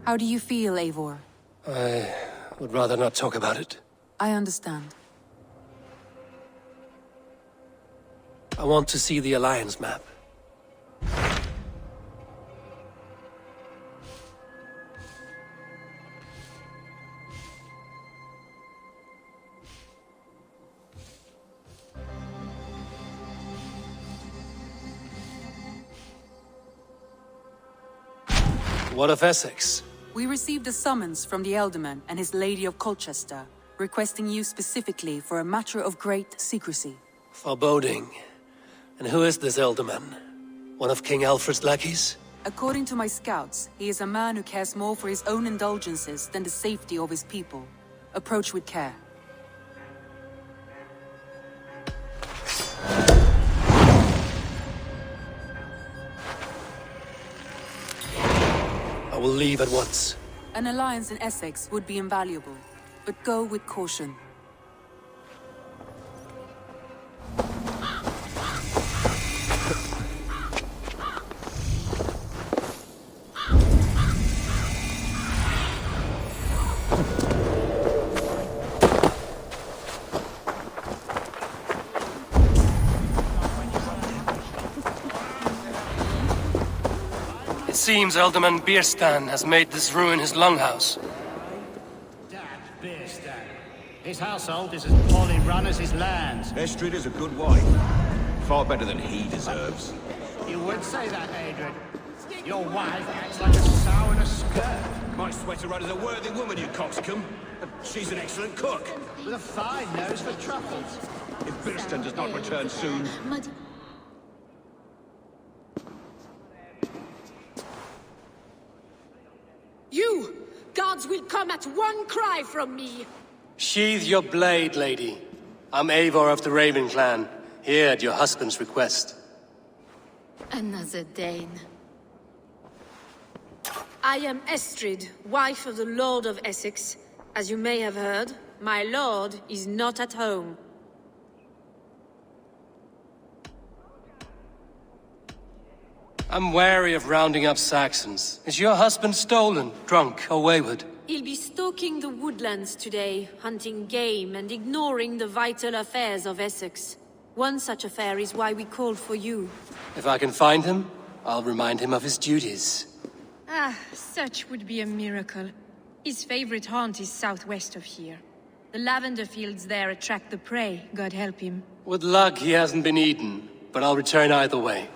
How do you feel, Eivor? I would rather not talk about it. I understand. I want to see the Alliance map. What of Essex? We received a summons from the Elderman and his Lady of Colchester, requesting you specifically for a matter of great secrecy. Foreboding. And who is this Elderman? One of King Alfred's lackeys? According to my scouts, he is a man who cares more for his own indulgences than the safety of his people. Approach with care. I will leave at once. An alliance in Essex would be invaluable, but go with caution. It seems Elderman Bierstan has made this ruin his longhouse. Dad Bierstan. His household is as poorly run as his lands. Estrid is a good wife. Far better than he deserves. You would say that, Adrian. Your wife acts like a sow in a skirt. My sweater run is a worthy woman, you coxcomb. She's an excellent cook. With a fine nose for truffles. If Bierstan does not return soon... You! Guards will come at one cry from me! Sheathe your blade, lady. I'm Eivor of the Raven clan, here at your husband's request. Another Dane. I am Estrid, wife of the Lord of Essex. As you may have heard, my lord is not at home. I'm wary of rounding up Saxons. Is your husband stolen, drunk, or wayward? He'll be stalking the woodlands today, hunting game and ignoring the vital affairs of Essex. One such affair is why we called for you. If I can find him, I'll remind him of his duties. Ah, such would be a miracle. His favorite haunt is southwest of here. The lavender fields there attract the prey, God help him. With luck, he hasn't been eaten, but I'll return either way.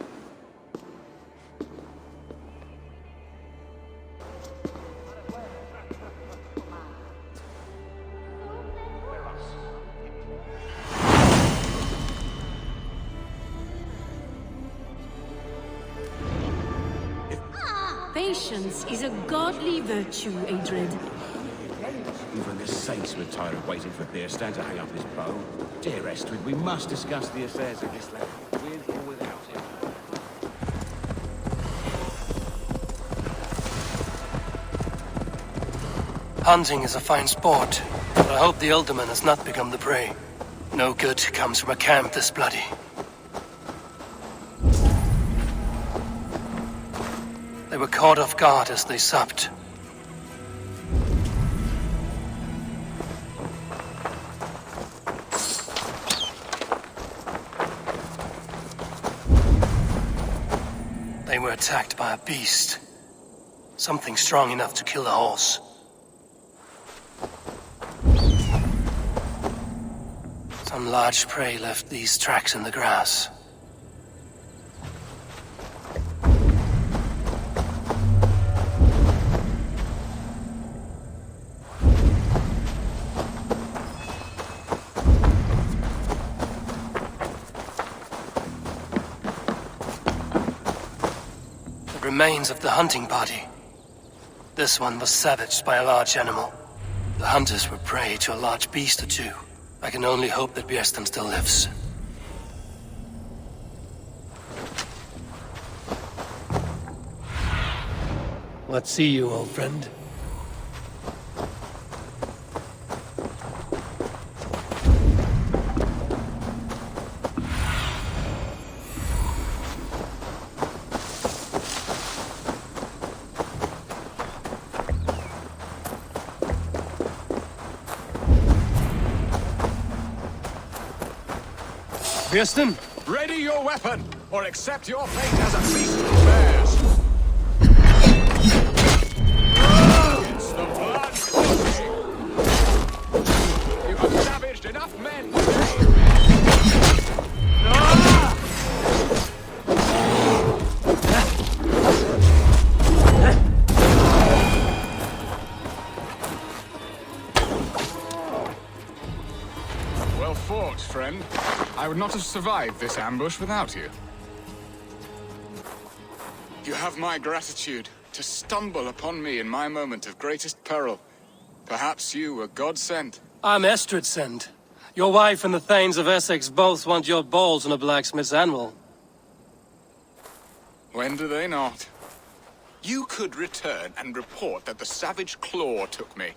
Patience is a godly virtue, Adrid. Even the saints were tired of waiting for Bierstan to hang up his bow. Dear Estrid, we must discuss the affairs of this land, with or without him. Hunting is a fine sport, but I hope the Elderman has not become the prey. No good comes from a camp this bloody. They were caught off guard as they supped. They were attacked by a beast. Something strong enough to kill a horse. Some large prey left these tracks in the grass. Remains of the hunting party. This one was savaged by a large animal. The hunters were prey to a large beast or two. I can only hope that Bierstan still lives. What see you, old friend? Kirsten? Ready your weapon, or accept your fate as a beast of bears. It's the blood coursing. You have savaged enough men today. Well fought, friend. I would not have survived this ambush without you. You have my gratitude to stumble upon me in my moment of greatest peril. Perhaps you were God-sent. I'm Estrid sent. Your wife and the Thanes of Essex both want your balls on a blacksmith's anvil. When do they not? You could return and report that the savage Claw took me.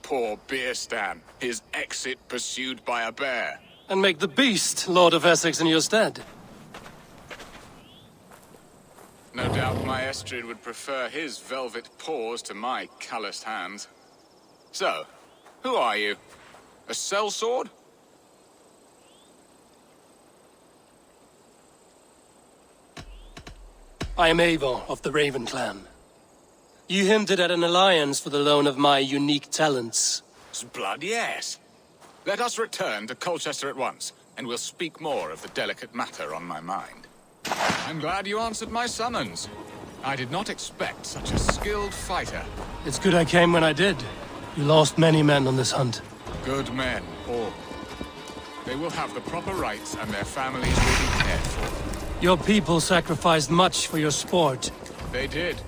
Poor Beerstan, his exit pursued by a bear. And make the beast Lord of Essex in your stead. No doubt my Estrid would prefer his velvet paws to my calloused hands. So, who are you? A sellsword? I am Eivor of the Raven clan. You hinted at an alliance for the loan of my unique talents. Blood, yes. Let us return to Colchester at once, and we'll speak more of the delicate matter on my mind. I'm glad you answered my summons. I did not expect such a skilled fighter. It's good I came when I did. You lost many men on this hunt. Good men, all. They will have the proper rights, and their families will be cared for. Your people sacrificed much for your sport. They did.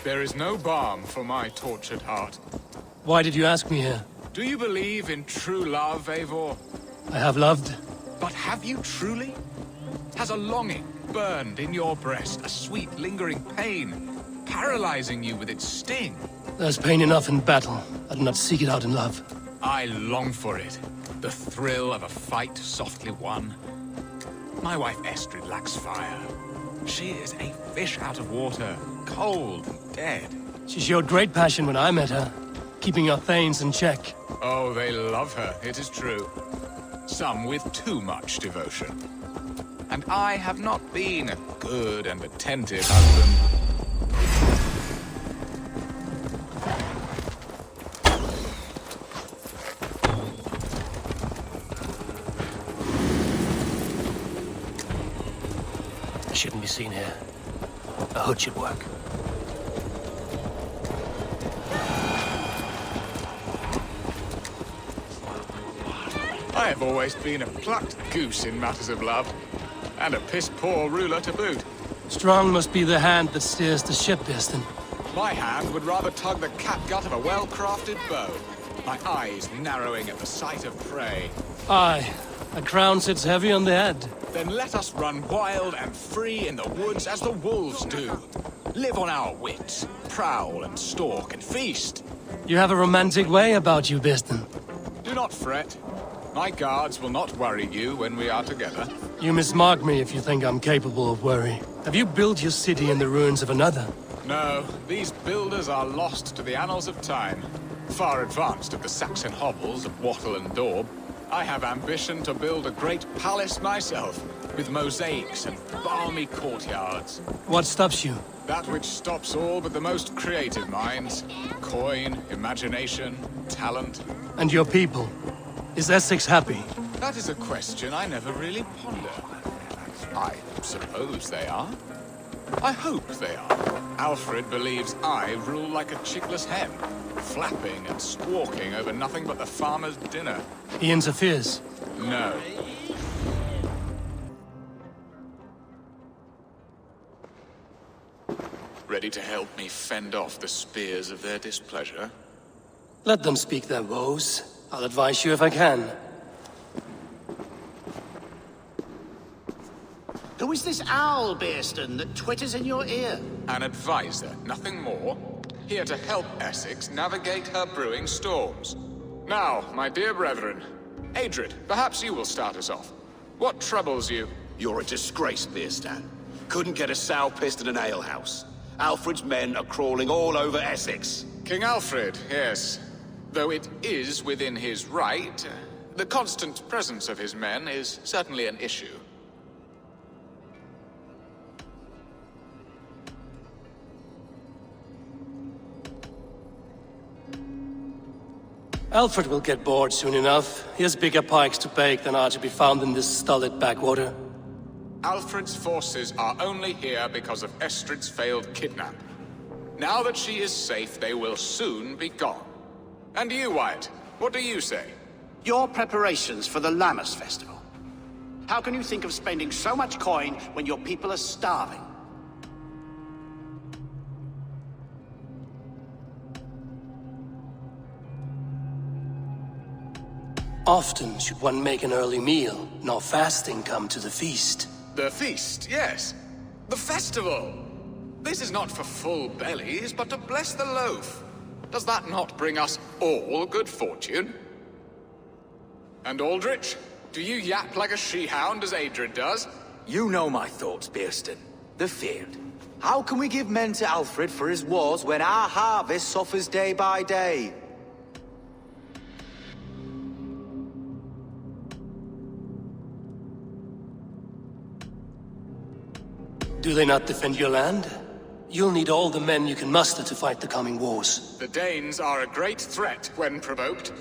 There is no balm for my tortured heart. Why did you ask me here? Do you believe in true love, Eivor? I have loved. But have you truly? Has a longing burned in your breast, a sweet lingering pain, paralyzing you with its sting? There's pain enough in battle. I do not seek it out in love. I long for it. The thrill of a fight softly won. My wife Estrid lacks fire. She is a fish out of water, cold and dead. She showed great passion when I met her, keeping your Thanes in check. Oh, they love her, it is true. Some with too much devotion. And I have not been a good and attentive husband. I shouldn't be seen here. A hood should work. I have always been a plucked goose in matters of love. And a piss-poor ruler to boot. Strong must be the hand that steers the ship, Biston. My hand would rather tug the catgut of a well-crafted bow. My eyes narrowing at the sight of prey. Aye, a crown sits heavy on the head. Then let us run wild and free in the woods as the wolves do. Live on our wits, prowl and stalk and feast. You have a romantic way about you, Biston. Do not fret. My guards will not worry you when we are together. You mismark me if you think I'm capable of worry. Have you built your city in the ruins of another? No, these builders are lost to the annals of time. Far advanced of the Saxon hovels of Wattle and Daub. I have ambition to build a great palace myself, with mosaics and balmy courtyards. What stops you? That which stops all but the most creative minds. Coin, imagination, talent. And your people? Is Essex happy? That is a question I never really ponder. I suppose they are. I hope they are. Alfred believes I rule like a chickless hen, flapping and squawking over nothing but the farmer's dinner. He interferes. No. Ready to help me fend off the spears of their displeasure? Let them speak their woes. I'll advise you if I can. Who is this owl, Beerston, that twitters in your ear? An advisor, nothing more. Here to help Essex navigate her brewing storms. Now, my dear brethren, Adrid, perhaps you will start us off. What troubles you? You're a disgrace, Beerstan. Couldn't get a sow pissed in an alehouse. Alfred's men are crawling all over Essex. King Alfred, yes. Though it is within his right, The constant presence of his men is certainly an issue. Alfred will get bored soon enough. He has bigger pikes to bake than are to be found in this stolid backwater. Alfred's forces are only here because of Estrid's failed kidnap. Now that she is safe, they will soon be gone. And you, Wyatt, what do you say? Your preparations for the Lammas festival. How can you think of spending so much coin when your people are starving? Often should one make an early meal, nor fasting come to the feast. The feast, yes. The festival. This is not for full bellies, but to bless the loaf. Does that not bring us all good fortune? And Aldrich, do you yap like a she-hound as Adrid does? You know my thoughts, Bearston. The field. How can we give men to Alfred for his wars when our harvest suffers day by day? Do they not defend your land? You'll need all the men you can muster to fight the coming wars. The Danes are a great threat when provoked.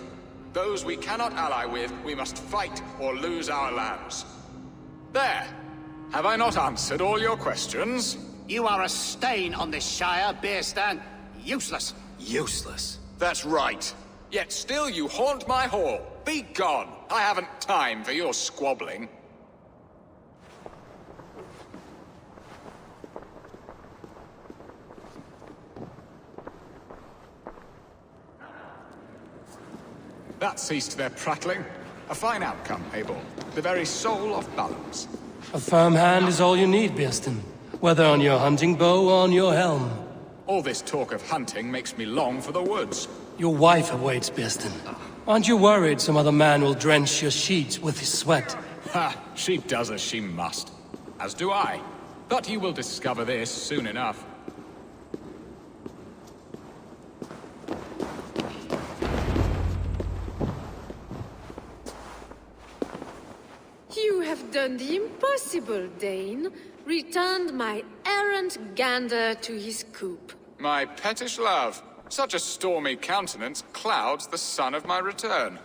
Those we cannot ally with, we must fight or lose our lands. There! Have I not answered all your questions? You are a stain on this Shire, Bearstan. Useless. Useless. That's right. Yet still you haunt my hall. Be gone! I haven't time for your squabbling. That ceased their prattling. A fine outcome, Eivor. The very soul of balance. A firm hand is all you need, Bearston. Whether on your hunting bow or on your helm. All this talk of hunting makes me long for the woods. Your wife awaits, Bearston. Aren't you worried some other man will drench your sheets with his sweat? Ha! She does as she must. As do I. But you will discover this soon enough. You have done the impossible, Dane. Returned my errant gander to his coop. My pettish love. Such a stormy countenance clouds the sun of my return.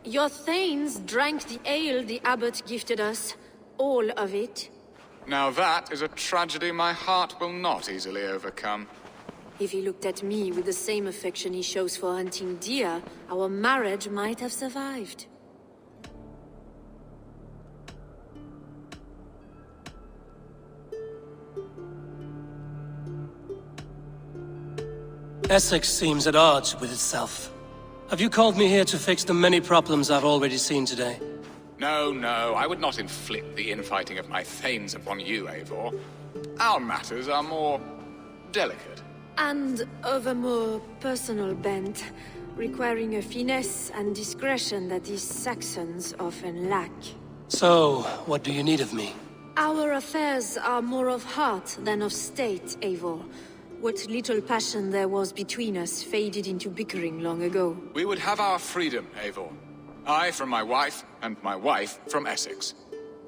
Your thanes drank the ale the abbot gifted us. All of it. Now that is a tragedy my heart will not easily overcome. If he looked at me with the same affection he shows for hunting deer, our marriage might have survived. Essex seems at odds with itself. Have you called me here to fix the many problems I've already seen today? No, no, I would not inflict the infighting of my thanes upon you, Eivor. Our matters are more delicate. And of a more personal bent, requiring a finesse and discretion that these Saxons often lack. So, what do you need of me? Our affairs are more of heart than of state, Eivor. What little passion there was between us faded into bickering long ago. We would have our freedom, Eivor. I from my wife, and my wife from Essex.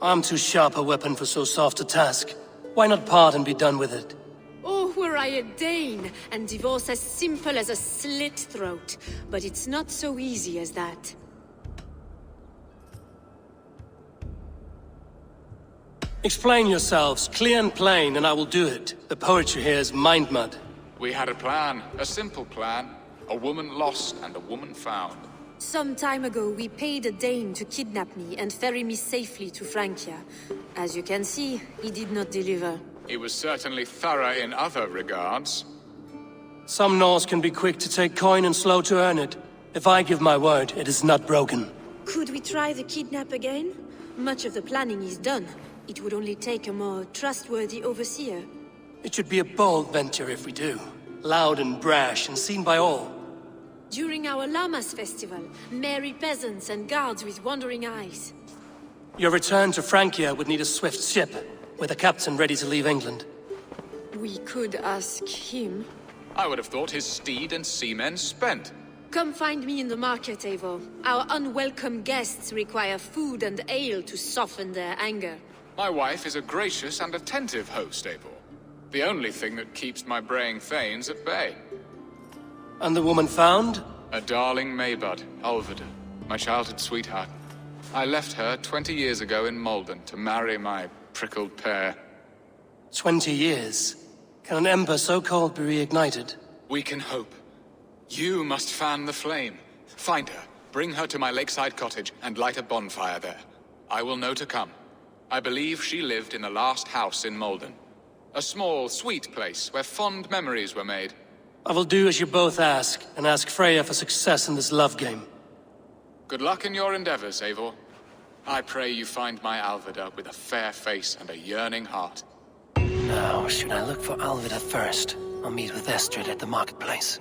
I'm too sharp a weapon for so soft a task. Why not part and be done with it? Oh, were I a Dane, and divorce as simple as a slit throat. But it's not so easy as that. Explain yourselves, clear and plain, and I will do it. The poetry here is mind mud. We had a plan, a simple plan. A woman lost and a woman found. Some time ago, we paid a Dane to kidnap me and ferry me safely to Francia. As you can see, he did not deliver. He was certainly thorough in other regards. Some Norse can be quick to take coin and slow to earn it. If I give my word, it is not broken. Could we try the kidnap again? Much of the planning is done. It would only take a more trustworthy overseer. It should be a bold venture if we do. Loud and brash and seen by all. During our Lammas festival, merry peasants and guards with wandering eyes. Your return to Francia would need a swift ship, with a captain ready to leave England. We could ask him. I would have thought his steed and seamen spent. Come find me in the market, Eivor. Our unwelcome guests require food and ale to soften their anger. My wife is a gracious and attentive host, Eivor. The only thing that keeps my braying thanes at bay. And the woman found? A darling Maybud, Ulvida, my childhood sweetheart. I left her 20 years ago in Malden to marry my prickled pear. 20 years? Can an ember so cold be reignited? We can hope. You must fan the flame. Find her, bring her to my lakeside cottage, and light a bonfire there. I will know to come. I believe she lived in the last house in Malden. A small, sweet place where fond memories were made. I will do as you both ask, and ask Freya for success in this love game. Good luck in your endeavors, Eivor. I pray you find my Alvida with a fair face and a yearning heart. Now, should I look for Alvida first, or meet with Estrid at the marketplace?